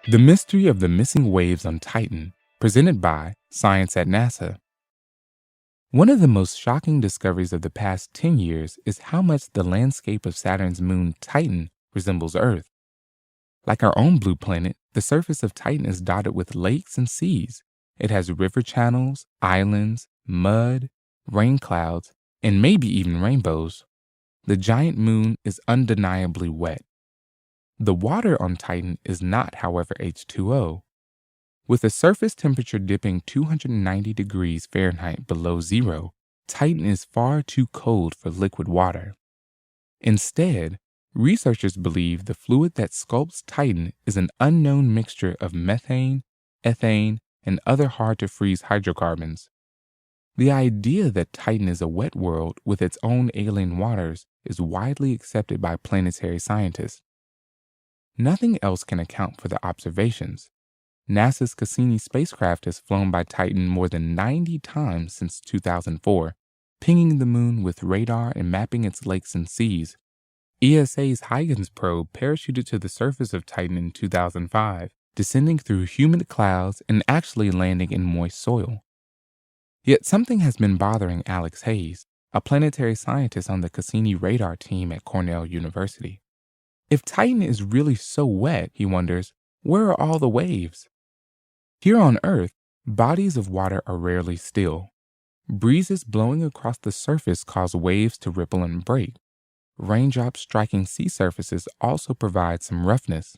The mystery of the missing waves on Titan, presented by Science at NASA. One of the most shocking discoveries of the past 10 years is how much the landscape of Saturn's moon Titan resembles Earth. Like our own blue planet, the surface of Titan is dotted with lakes and seas. It has river channels, islands, mud, rain clouds, and maybe even rainbows. The giant moon is undeniably wet. The water on Titan is not, however, H2O. With a surface temperature dipping 290 degrees Fahrenheit below zero, Titan is far too cold for liquid water. Instead, researchers believe the fluid that sculpts Titan is an unknown mixture of methane, ethane, and other hard-to-freeze hydrocarbons. The idea that Titan is a wet world with its own alien waters is widely accepted by planetary scientists. Nothing else can account for the observations. NASA's Cassini spacecraft has flown by Titan more than 90 times since 2004, pinging the moon with radar and mapping its lakes and seas. ESA's Huygens probe parachuted to the surface of Titan in 2005, descending through humid clouds and actually landing in moist soil. Yet something has been bothering Alex Hayes, a planetary scientist on the Cassini radar team at Cornell University. If Titan is really so wet, he wonders, where are all the waves? Here on Earth, bodies of water are rarely still. Breezes blowing across the surface cause waves to ripple and break. Raindrops striking sea surfaces also provide some roughness.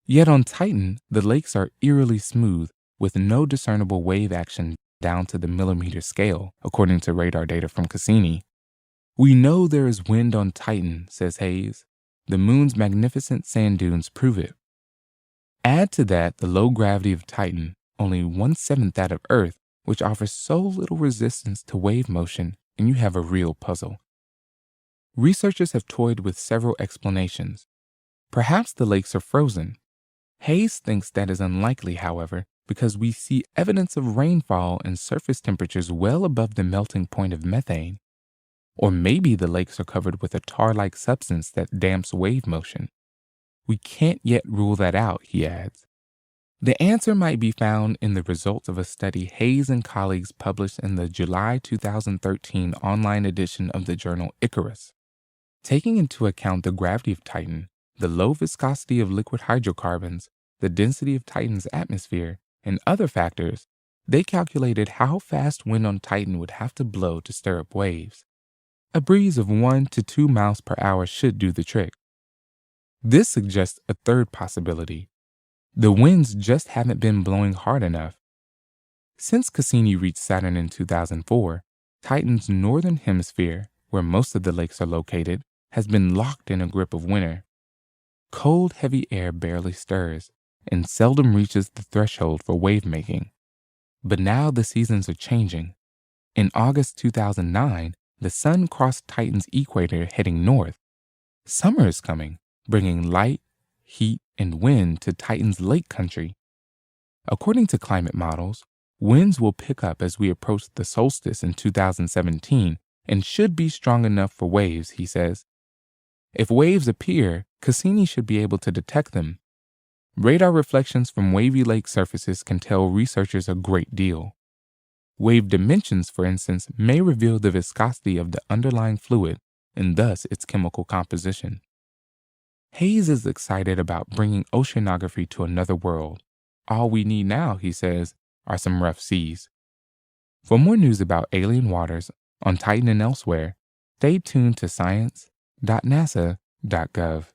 Yet on Titan, the lakes are eerily smooth, with no discernible wave action down to the millimeter scale, according to radar data from Cassini. We know there is wind on Titan, says Hayes. The moon's magnificent sand dunes prove it. Add to that the low gravity of Titan, only 1/7 that of Earth, which offers so little resistance to wave motion, and you have a real puzzle. Researchers have toyed with several explanations. Perhaps the lakes are frozen. Hayes thinks that is unlikely, however, because we see evidence of rainfall and surface temperatures well above the melting point of methane. Or maybe the lakes are covered with a tar-like substance that damps wave motion. We can't yet rule that out, he adds. The answer might be found in the results of a study Hayes and colleagues published in the July 2013 online edition of the journal Icarus. Taking into account the gravity of Titan, the low viscosity of liquid hydrocarbons, the density of Titan's atmosphere, and other factors, they calculated how fast wind on Titan would have to blow to stir up waves. A breeze of 1 to 2 miles per hour should do the trick. This suggests a third possibility. The winds just haven't been blowing hard enough. Since Cassini reached Saturn in 2004, Titan's northern hemisphere, where most of the lakes are located, has been locked in a grip of winter. Cold, heavy air barely stirs and seldom reaches the threshold for wave making. But now the seasons are changing. In August 2009, the sun crossed Titan's equator heading north. Summer is coming, bringing light, heat, and wind to Titan's lake country. According to climate models, winds will pick up as we approach the solstice in 2017 and should be strong enough for waves, he says. If waves appear, Cassini should be able to detect them. Radar reflections from wavy lake surfaces can tell researchers a great deal. Wave dimensions, for instance, may reveal the viscosity of the underlying fluid and thus its chemical composition. Hayes is excited about bringing oceanography to another world. All we need now, he says, are some rough seas. For more news about alien waters on Titan and elsewhere, stay tuned to science.nasa.gov.